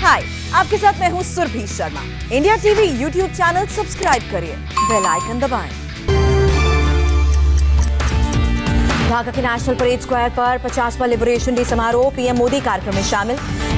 हाय, आपके साथ मैं हूँ Surabhi Sharma. India TV YouTube channel subscribe करिए, बेल आइकन दबाएं। ढाका के नेशनल परेड स्क्वायर पर 50वां लिबरेशन डे समारोह, पीएम मोदी कार्यक्रम में शामिल।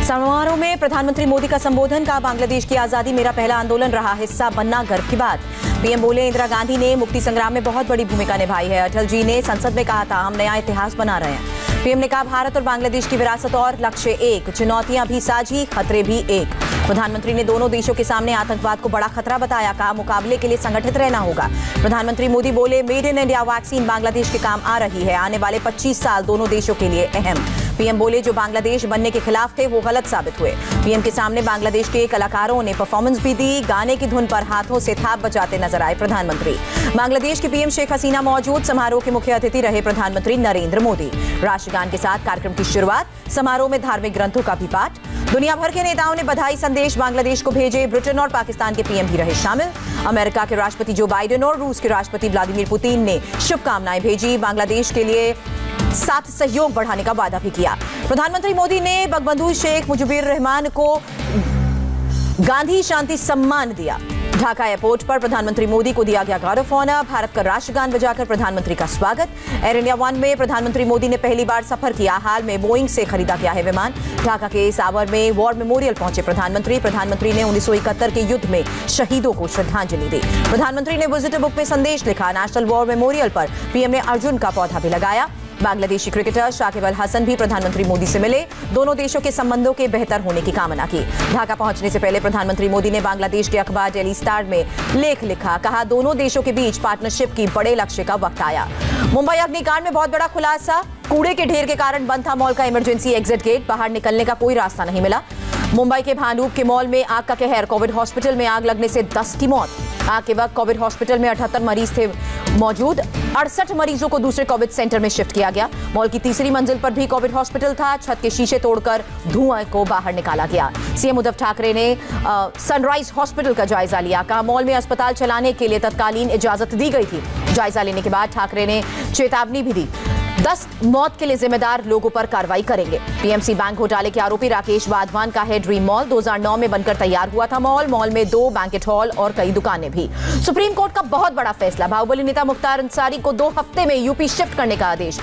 समारोह में प्रधानमंत्री मोदी का संबोधन का बांग्लादेश की आजादी मेरा पहला आंदोलन रहा, हिस्सा बनना गर्व की बात। पीएम बोले इंदिरा गांधी ने मुक्ति संग्राम में बहुत बड़ी भूमिका निभाई है। अटल जी ने संसद में कहा था हम नया इतिहास बना रहे हैं। पीएम ने कहा भारत और बांग्लादेश की विरासत और लक्ष्य एक, चुनौतियां भी साझी, खतरे भी एक। प्रधानमंत्री ने दोनों देशों के सामने आतंकवाद को बड़ा खतरा बताया, कहा मुकाबले के लिए संगठित रहना होगा। प्रधानमंत्री मोदी बोले made in India vaccine Bangladesh के काम आ रही है, आने वाले 25 साल दोनों देशों के लिए अहम। पीएम बोले जो बांग्लादेश बनने के खिलाफ थे वो गलत साबित हुए। पीएम के सामने बांग्लादेश के कलाकारों ने परफॉर्मेंस भी दी, गाने की धुन पर हाथों से थाप बजाते नजर आए प्रधानमंत्री। बांग्लादेश की पीएम शेख हसीना मौजूद, समारोह के मुख्य अतिथि रहे प्रधानमंत्री नरेंद्र मोदी। राष्ट्रगान के साथ कार्यक्रम की शुरुआत, समारोह में धार्मिक ग्रंथों का भी पाठ। दुनिया भर के नेताओं ने बधाई संदेश बांग्लादेश को भेजे, ब्रिटेन और पाकिस्तान के पीएम भी रहे शामिल। अमेरिका के राष्ट्रपति जो बाइडेन और रूस के राष्ट्रपति व्लादिमीर पुतिन ने शुभकामनाएं भेजी, बांग्लादेश के लिए साथ सहयोग बढ़ाने का वादा भी किया। प्रधानमंत्री मोदी ने बंगबंधु शेख मुजीबुर रहमान को गांधी शांति सम्मान दिया। ढाका एयरपोर्ट पर प्रधानमंत्री मोदी को दिया गया गार्ड ऑफ ऑनर, भारत का राष्ट्रगान बजाकर प्रधानमंत्री का स्वागत। एयर इंडिया वन में प्रधानमंत्री मोदी ने पहली बार सफर किया, हाल में बोइंग से खरीदा गया है विमान। ढाका के सावर में वॉर मेमोरियल पहुंचे प्रधानमंत्री ने 1971 के युद्ध में शहीदों को श्रद्धांजलि दी। प्रधानमंत्री ने विजिटर बुक में संदेश लिखा, नेशनल वॉर मेमोरियल पर पीएम ने अर्जुन का पौधा भी लगाया। बांग्लादेशी क्रिकेटर शाकिब अल हसन भी प्रधानमंत्री मोदी से मिले, दोनों देशों के संबंधों के बेहतर होने की कामना की। ढाका पहुंचने से पहले प्रधानमंत्री मोदी ने बांग्लादेश के अखबार डेली स्टार में लेख लिखा, कहा दोनों देशों के बीच पार्टनरशिप की बड़े लक्ष्य का वक्त आया। मुंबई अग्निकांड में बहुत बड़ा खुलासा, कूड़े के ढेर के कारण बंद था मॉल का इमरजेंसी एग्जिट गेट, बाहर निकलने का कोई रास्ता नहीं मिला। मुंबई के भांडुप के मॉल में आग का कहर, कोविड हॉस्पिटल में आग लगने से 10 की मौत। आग के वक्त कोविड हॉस्पिटल में 78 मरीज थे मौजूद, 68 मरीजों को दूसरे कोविड सेंटर में शिफ्ट किया गया। मॉल की तीसरी मंजिल पर भी कोविड हॉस्पिटल था, छत के शीशे तोड़कर धुआं को बाहर निकाला गया। सीएम उद्धव ठाकरे ने सनराइज हॉस्पिटल का जायजा लिया, कहा मॉल में अस्पताल चलाने के लिए तत्कालीन इजाजत दी गई थी। जायजा लेने के बाद ठाकरे ने चेतावनी भी दी, 10 मौत के लिए जिम्मेदार लोगों पर कार्रवाई करेंगे। पीएमसी बैंक घोटाले के आरोपी राकेश वाधवान का है ड्रीम मॉल, 2009 में बनकर तैयार हुआ था मॉल में 2 बैंकेट हॉल और कई दुकानें भी। सुप्रीम कोर्ट का बहुत बड़ा फैसला, बाहुबली नेता मुख्तार अंसारी को 2 हफ्ते में यूपी शिफ्ट करने का आदेश।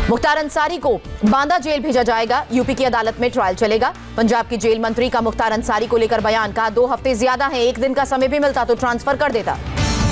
मुख्तार अंसारी को बांदा जेल भेजा जाएगा, यूपी की अदालत में ट्रायल चलेगा। पंजाब की जेल मंत्री का मुख्तार अंसारी को लेकर बयान, कहा 2 हफ्ते ज्यादा है, 1 दिन का समय भी मिलता तो ट्रांसफर कर देता।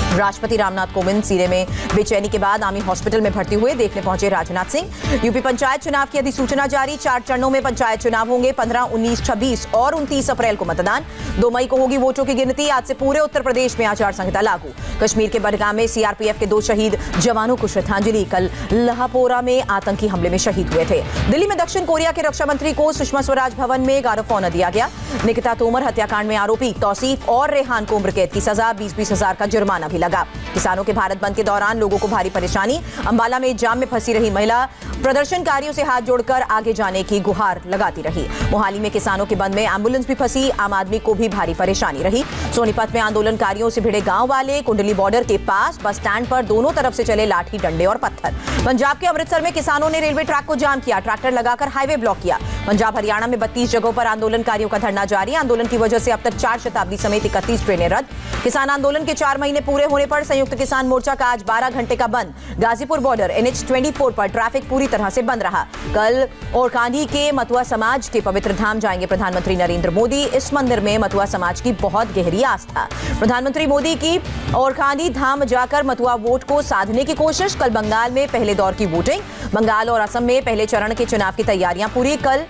राष्ट्रपति रामनाथ कोविंद सीरे में बेचैनी के बाद आर्मी हॉस्पिटल में भर्ती हुए, देखने पहुंचे राजनाथ सिंह। यूपी पंचायत चुनाव की अधिसूचना जारी, 4 चरणों में पंचायत चुनाव होंगे, 15, 19, 26 और 29 अप्रैल को मतदान। 2 मई को होगी वोटों की गिनती। आज से पूरे उत्तर प्रदेश में आचार संहिता लागू। कश्मीर के बडगाम में सीआरपीएफ के 2 शहीद जवानों को श्रद्धांजलि, कल लाहौरा में आतंकी हमले में शहीद हुए थे। दिल्ली में दक्षिण कोरिया के रक्षा मंत्री को सुषमा स्वराज भवन में गार्ड ऑफ ऑनर दिया गया। निकिता तोमर हत्याकांड में आरोपी तौसीफ और रेहान को उम्र कैद की सजा, 20-20 हजार का जुर्माना भी लगा। किसानों के भारत बंद के दौरान लोगों को भारी परेशानी, अंबाला में जाम में फंसी रही महिला प्रदर्शनकारियों से हाथ जोड़कर आगे जाने की गुहार लगाती रही। मोहाली में किसानों के बंद में एम्बुलेंस भी फंसी, आम आदमी को भी भारी परेशानी रही। सोनीपत में आंदोलनकारियों से भिड़े गांव वाले, कुंडली बॉर्डर के पास बस स्टैंड पर दोनों तरफ से चले लाठी, डंडे और पत्थर। पंजाब के अमृतसर में किसानों ने रेलवे ट्रैक को जाम किया, ट्रैक्टर लगाकर हाईवे ब्लॉक किया। पंजाब हरियाणा में 32 जगहों पर आंदोलनकारियों का धरना जारी, आंदोलन की वजह से अब तक 4 शताब्दी समेत 31 ट्रेनें रद्द। किसान आंदोलन के 4 महीने पूरे होने पर संयुक्त किसान मोर्चा का आज 12 घंटे का बंद। गाजीपुर बॉर्डर NH24 पर ट्रैफिक पूरी तरह से बंद रहा। कल ओरकांडी के मतुआ समाज के पवित्र धाम जाएंगे प्रधानमंत्री नरेंद्र मोदी। इस मंदिर में मतुआ समाज की बहुत गहरी आस्था। प्रधानमंत्री मोदी की ओरकांडी धाम जाकर मतुआ वोट को साधने की कोशिश। कल बंगाल में पहले दौर की वोटिंग, बंगाल और असम में पहले चरण के चुनाव की तैयारियां पूरी, कल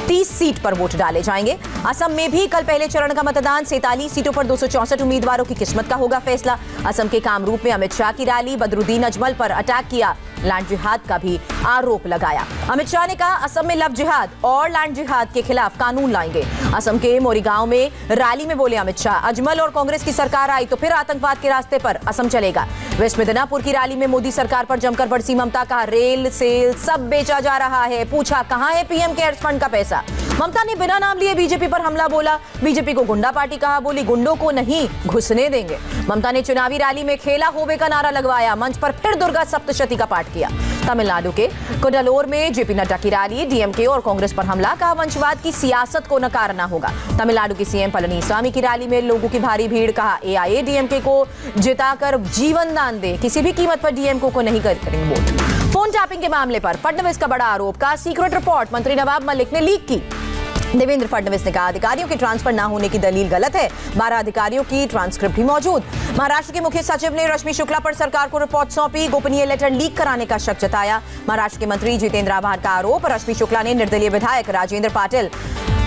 30 सीट पर वोट डाले जाएंगे। असम में भी कल पहले चरण का मतदान, 47 सीटों पर 264 उम्मीदवारों की किस्मत का होगा फैसला। असम के कामरूप में अमित शाह की रैली, बदरुद्दीन अजमल पर अटैक किया, लैंड जिहाद का भी आरोप लगाया। अमित शाह ने कहा असम में लव जिहाद और लैंड जिहाद के खिलाफ कानून लाएंगे। असम के मोरीगांव में रैली में बोले अमित शाह, अजमल और कांग्रेस की सरकार आई तो फिर आतंकवाद के रास्ते पर असम चलेगा। वेस्ट मिदनापुर की रैली में मोदी सरकार पर जमकर बरसी ममता, कहा रेल सेल सब बेचा जा रहा है, पूछा कहां है पीएम केयर्स फंड का पैसा। ममता ने बिना नाम लिए बीजेपी पर हमला बोला, बीजेपी को गुंडा पार्टी कहा, बोली गुंडों को नहीं घुसने देंगे। ममता ने चुनावी रैली में खेला होबे का नारा लगवाया, मंच पर फिर दुर्गा सप्तशती का पाठ किया। तमिलनाडु के कुडालोर में जेपी नड्डा की रैली, डीएमके और कांग्रेस पर हमला, कहा वंशवाद की सियासत को नकारना होगा। तमिलनाडु की सीएम पलनीस्वामी की रैली में लोगों की भारी भीड़, कहा एआईएडीएमके को जिताकर जीवन दान दे, किसी भी कीमत पर डीएमके को नहीं करेंगे वोट। फोन टैपिंग के मामले पर फडणवीस का बड़ा आरोप, का सीक्रेट रिपोर्ट मंत्री नवाब मलिक ने लीक की। देवेंद्र फडणवीस ने कहा अधिकारियों के ट्रांसफर न होने की दलील गलत है, 12 अधिकारियों की ट्रांसक्रिप्ट भी मौजूद। महाराष्ट्र के मुख्य सचिव ने रश्मि शुक्ला पर सरकार को रिपोर्ट सौंपी, गोपनीय लेटर लीक कराने का शक जताया। महाराष्ट्र के मंत्री जितेंद्र आव्हाड का आरोप, रश्मि शुक्ला ने निर्दलीय विधायक राजेंद्र पाटिल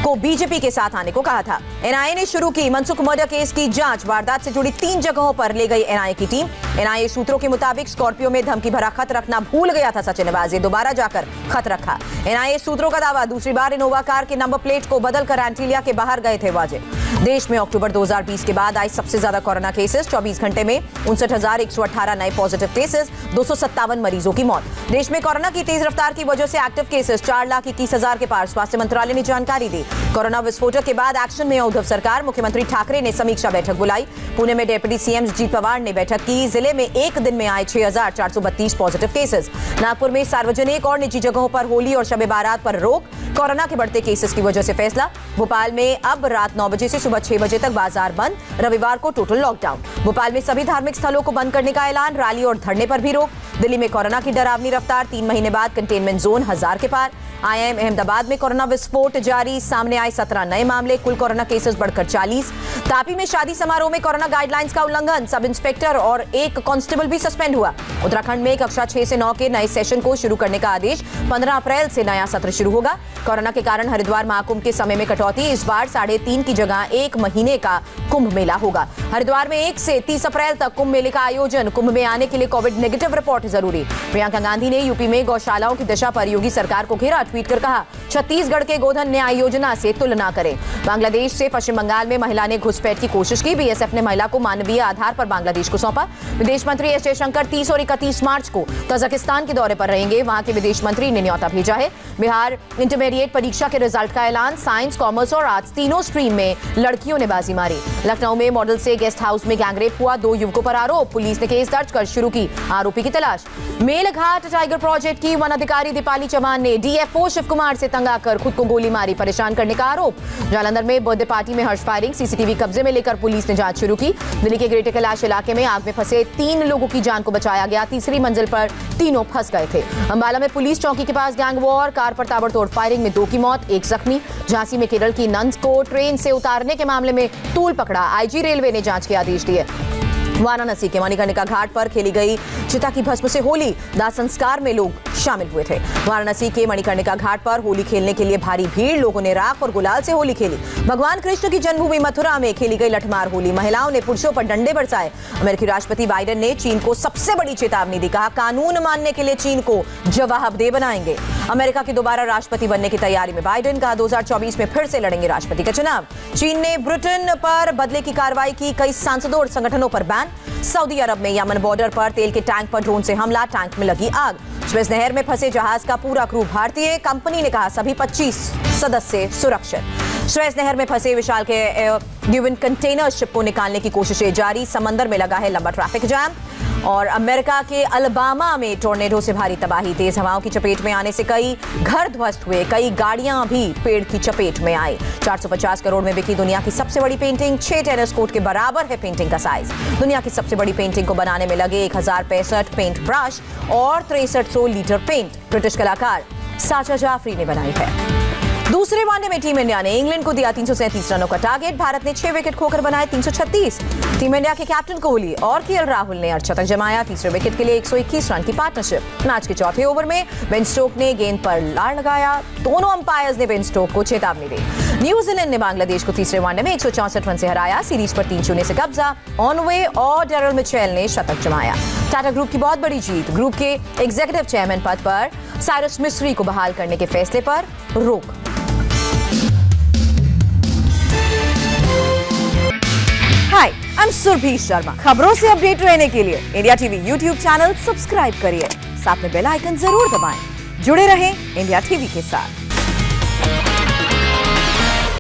को बीजेपी के साथ आने को कहा था। एनआईए ने शुरू की मनसुख मर्डर केस की जांच, वारदात से जुड़ी 3 जगहों पर ले गई एनआईए की टीम। एनआईए सूत्रों के मुताबिक स्कॉर्पियो में धमकी भरा खत रखना भूल गया था सचिन नवाजे, दोबारा जाकर खत रखा। एनआईए सूत्रों का दावा, दूसरी बार इनोवा कार के नंबर प्लेट को बदलकर एंटीलिया के बाहर गए थे वाजे। देश में अक्टूबर 2020 के बाद आई सबसे ज्यादा कोरोना केसेस, 24 घंटे में 59,118 नए पॉजिटिव केसेस, 257 मरीजों की मौत। देश में कोरोना की तेज रफ्तार की वजह से एक्टिव केसेस 4,21,000 के पार, स्वास्थ्य मंत्रालय ने जानकारी दी। कोरोना विस्फोटक के बाद एक्शन में उद्धव सरकार, मुख्यमंत्री ठाकरे ने समीक्षा बैठक बुलाई। पुणे में डिप्टी सीएम अजीत पवार ने बैठक की। जिले में एक दिन में आए 6,432 पॉजिटिव केसेस। नागपुर में सार्वजनिक और निजी जगहों पर होली और शब बारात पर रोक, कोरोना के बढ़ते केसेस की वजह से फैसला। भोपाल में अब रात 9 बजे से सुबह 6 बजे तक बाजार बंद, रविवार को टोटल लॉकडाउन। भोपाल में सभी धार्मिक स्थलों को बंद करने का ऐलान, रैली और धरने पर भी रोक। दिल्ली में कोरोना की डरावनी रफ्तार, 3 महीने बाद कंटेनमेंट जोन 1000 के पार। आईआईएम अहमदाबाद में कोरोना विस्फोट जारी, सामने आए 17 नए मामले, कुल कोरोना केसेस बढ़कर 40। तापी में शादी समारोह में कोरोना गाइडलाइंस का उल्लंघन, सब इंस्पेक्टर और एक कांस्टेबल भी सस्पेंड हुआ। उत्तराखंड में कक्षा 6 से 9 के नए सेशन को शुरू करने का आदेश, 15 अप्रैल से नया सत्र शुरू होगा। कोरोना के कारण हरिद्वार महाकुंभ के समय में कटौती, इस बार 3.5 की जगह 1 महीने का कुंभ मेला होगा। हरिद्वार में 1 से 30 अप्रैल तक कुंभ मेले का आयोजन, कुंभ में आने के लिए कोविड नेगेटिव रिपोर्ट जरूरी। प्रियंका गांधी ने यूपी में गौशालाओं की दशा पर योगी सरकार को घेरा, ट्वीट कर कहा छत्तीसगढ़ के गोधन न्याय योजना से तुलना करें। बांग्लादेश से पश्चिम बंगाल में महिला ने घुसपैठ की कोशिश की, बीएसएफ ने महिला को मानवीय आधार पर बांग्लादेश को सौंपा। विदेश मंत्री एस जयशंकर 30 और 31 मार्च को तजाकिस्तान के दौरे पर रहेंगे, वहां के विदेश मंत्री ने न्योता भेजा है। बिहार इंटरमीडिएट परीक्षा के रिजल्ट का ऐलान, साइंस, कॉमर्स और आर्ट्स तीनों स्ट्रीम में लड़कियों ने बाजी मारी। लखनऊ में मॉडल से गेस्ट हाउस में गैंगरेप हुआ, 2 युवकों पर आरोप, पुलिस ने केस दर्ज कर शुरू की आरोपी की तलाश। मेलघाट टाइगर प्रोजेक्ट की वन अधिकारी दीपाली चौहान ने डीएफओ शिव कुमार से तंग आकर खुद को गोली मारी, परेशान करने का आरोप। जालंधर में बर्थडे पार्टी में हर्ष फायरिंग, सीसीटीवी कब्जे में लेकर पुलिस ने जांच शुरू की। दिल्ली के ग्रेटर कैलाश इलाके में आग में फंसे 3 लोगों की जान को बचाया गया, तीसरी मंजिल पर तीनों फंस गए थे। अंबाला में पुलिस चौकी के पास गैंग वॉर, कार पर ताबड़तोड़ फायरिंग में 2 की मौत, 1 जख्मी। झांसी में केरल की नंस को ट्रेन से उतारने के मामले में तूल पकड़ा, आईजी रेलवे ने जांच के आदेश दिए। वाराणसी के मणिकर्णिका घाट पर खेली गई चिता की भस्म से होली, दाह संस्कार में लोग शामिल हुए थे। वाराणसी के मणिकर्णिका घाट पर होली खेलने के लिए भारी भीड़, लोगों ने राख और गुलाल से होली खेली। भगवान कृष्ण की जन्मभूमि मथुरा में खेली गई लठमार होली, महिलाओं ने पुरुषों पर डंडे बरसाए। अमेरिकी राष्ट्रपति बाइडेन ने चीन को सबसे बड़ी चेतावनी दी, कहा कानून मानने के लिए चीन को जवाबदेह बनाएंगे। अमेरिका के दोबारा राष्ट्रपति बनने की तैयारी में बाइडेन, कहा 2024 में फिर से लड़ेंगे राष्ट्रपति का चुनाव। चीन ने ब्रिटेन पर बदले की कार्रवाई की, कई सांसदों और संगठनों पर बैन। सऊदी अरब में यमन बॉर्डर पर तेल के टैंक पर ड्रोन से हमला, टैंक में लगी आग। सुएज नहर में फंसे जहाज का पूरा क्रू भारतीय, कंपनी ने कहा सभी 25 सदस्य सुरक्षित। सुएज नहर में फंसे विशाल के ड्यूबिन कंटेनर शिप को निकालने की कोशिशें जारी, समंदर में लगा है लंबा ट्रैफिक जाम। और अमेरिका के अलाबामा में टोर्नेडो से भारी तबाही, तेज हवाओं की चपेट में आने से कई घर ध्वस्त हुए, कई गाड़ियां भी पेड़ की चपेट में आई। 450 करोड़ में बिकी दुनिया की सबसे बड़ी पेंटिंग, 6 टेनिस कोर्ट के बराबर है पेंटिंग का साइज। दुनिया की सबसे बड़ी पेंटिंग को बनाने में लगे 1065 पेंट ब्रश और 6300 लीटर पेंट, ब्रिटिश कलाकार साचा जाफरी ने बनाई है। दूसरे वनडे में टीम इंडिया ने इंग्लैंड को दिया 337 रनों का टारगेट, भारत ने 6 विकेट खोकर बनाए 336। टीम इंडिया के कैप्टन कोहली और केएल राहुल ने अर्धशतक जमाया, तीसरे विकेट के लिए 121 रन की पार्टनरशिप। मैच के चौथे ओवर में बेन स्टोक ने गेंद पर लाड़ लगाया, दोनों अंपायर्स ने बेन स्टोक को चेतावनी दी। न्यूजीलैंड ने बांग्लादेश को तीसरे वनडे में 164 रन से हराया, सीरीज पर 3-0 से कब्जा। ऑनवे और डेरिल मिचेल ने शतक जमाया। टाटा ग्रुप की बहुत बड़ी जीत, ग्रुप के एग्जीक्यूटिव चेयरमैन पद पर साइरस मिस्त्री को बहाल करने के फैसले पर रोक। हाय, आई एम सुरभि शर्मा। खबरों से अपडेट रहने के लिए India TV YouTube channel subscribe करिए, साथ में बेल आइकन जरूर दबाएं। जुड़े रहें इंडिया टीवी के साथ।